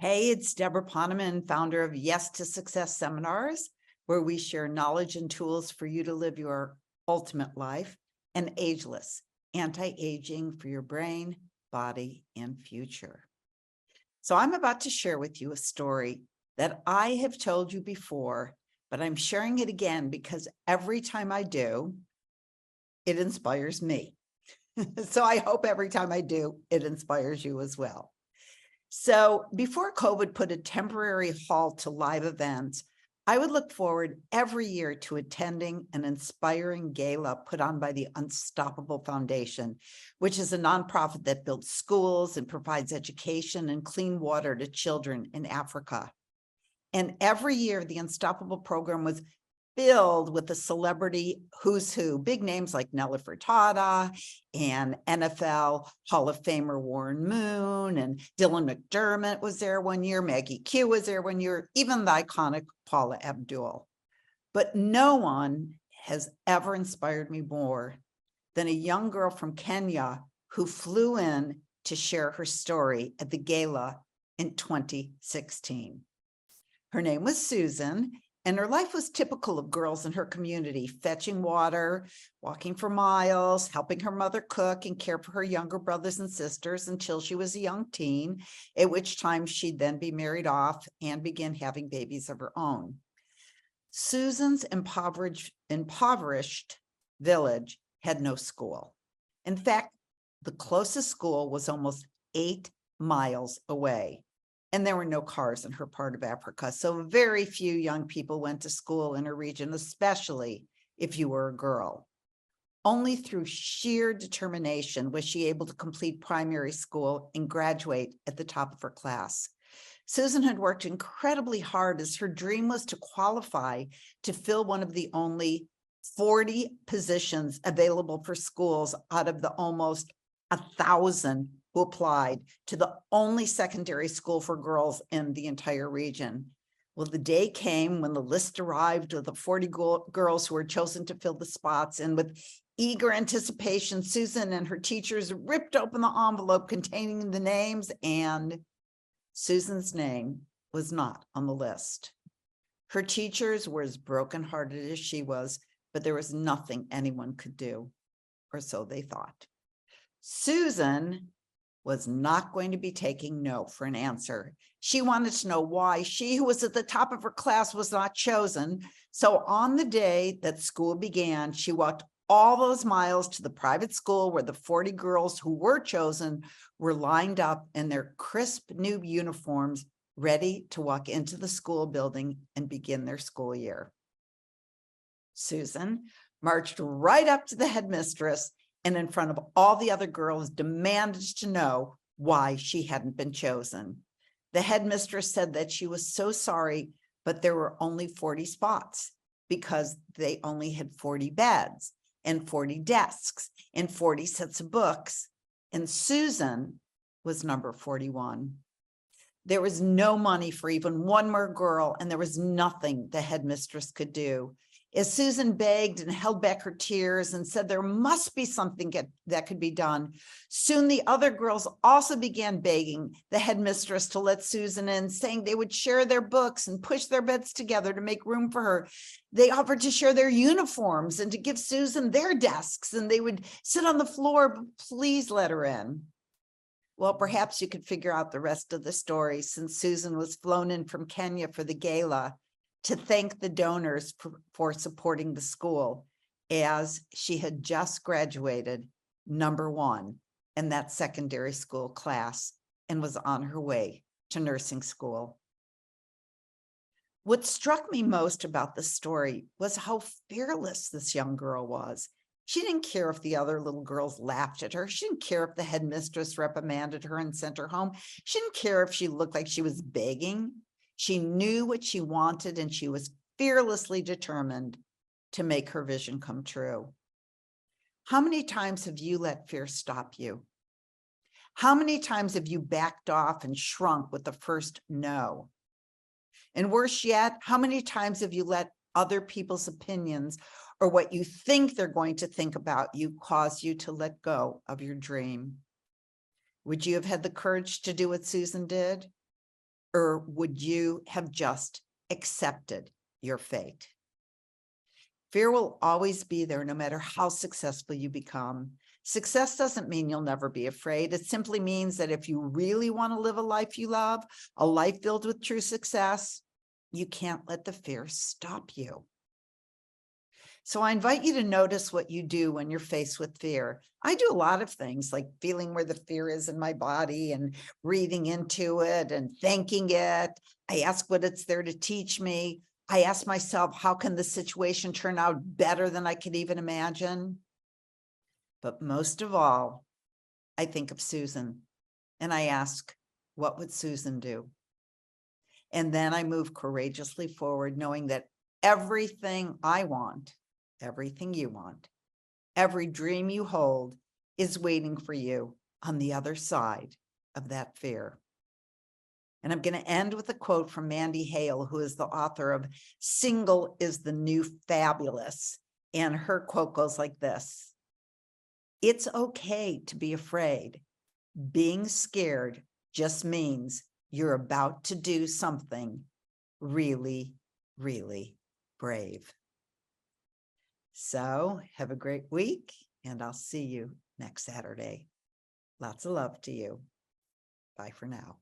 Hey, it's Deborah Poneman, founder of Yes to Success Seminars, where we share knowledge and tools for you to live your ultimate life and ageless, anti-aging for your brain, body, and future. So I'm about to share with you a story that I have told you before, but I'm sharing it again because every time I do, it inspires me. So I hope every time I do, it inspires you as well. So before COVID put a temporary halt to live events, I would look forward every year to attending an inspiring gala put on by the Unstoppable Foundation, which is a nonprofit that builds schools and provides education and clean water to children in Africa. And every year, the Unstoppable program was filled with the celebrity who's who, big names like Nelly Furtado and NFL Hall of Famer Warren Moon and Dylan McDermott was there one year, Maggie Q was there one year, even the iconic Paula Abdul. But no one has ever inspired me more than a young girl from Kenya who flew in to share her story at the gala in 2016. Her name was Susan, and her life was typical of girls in her community, fetching water, walking for miles, helping her mother cook and care for her younger brothers and sisters until she was a young teen, at which time she'd then be married off and begin having babies of her own. Susan's impoverished village had no school. In fact, the closest school was almost 8 miles away. And there were no cars in her part of Africa. So very few young people went to school in her region, especially if you were a girl. Only through sheer determination was she able to complete primary school and graduate at the top of her class. Susan had worked incredibly hard as her dream was to qualify to fill one of the only 40 positions available for schools out of the almost 1,000 who applied to the only secondary school for girls in the entire region. Well, the day came when the list arrived of the 40 girls who were chosen to fill the spots, and with eager anticipation, Susan and her teachers ripped open the envelope containing the names, and Susan's name was not on the list. Her teachers were as brokenhearted as she was, but there was nothing anyone could do, or so they thought. Susan was not going to be taking no for an answer. She wanted to know why she, who was at the top of her class, was not chosen. So on the day that school began, she walked all those miles to the private school where the 40 girls who were chosen were lined up in their crisp new uniforms, ready to walk into the school building and begin their school year. Susan marched right up to the headmistress and in front of all the other girls demanded to know why she hadn't been chosen. The headmistress said that she was so sorry, but there were only 40 spots because they only had 40 beds and 40 desks and 40 sets of books. And Susan was number 41. There was no money for even one more girl, and there was nothing the headmistress could do. As Susan begged and held back her tears and said there must be something that could be done, soon the other girls also began begging the headmistress to let Susan in, saying they would share their books and push their beds together to make room for her. They offered to share their uniforms and to give Susan their desks, and they would sit on the floor, but please let her in. Well, perhaps you could figure out the rest of the story, since Susan was flown in from Kenya for the gala to thank the donors for supporting the school, as she had just graduated number 1 in that secondary school class and was on her way to nursing school. What struck me most about the story was how fearless this young girl was. She didn't care if the other little girls laughed at her. She didn't care if the headmistress reprimanded her and sent her home. She didn't care if she looked like she was begging. She knew what she wanted, and she was fearlessly determined to make her vision come true. How many times have you let fear stop you? How many times have you backed off and shrunk with the first no? And worse yet, how many times have you let other people's opinions or what you think they're going to think about you cause you to let go of your dream? Would you have had the courage to do what Susan did? Or would you have just accepted your fate? Fear will always be there no matter how successful you become. Success doesn't mean you'll never be afraid. It simply means that if you really want to live a life you love, a life filled with true success, you can't let the fear stop you. So I invite you to notice what you do when you're faced with fear. I do a lot of things like feeling where the fear is in my body and breathing into it and thanking it. I ask what it's there to teach me. I ask myself, how can the situation turn out better than I could even imagine? But most of all, I think of Susan and I ask, what would Susan do? And then I move courageously forward, knowing that everything I want, everything you want, every dream you hold is waiting for you on the other side of that fear. And I'm going to end with a quote from Mandy Hale, who is the author of Single is the New Fabulous. And her quote goes like this: "It's okay to be afraid. Being scared just means you're about to do something really, really brave." So have a great week, and I'll see you next Saturday. Lots of love to you. Bye for now.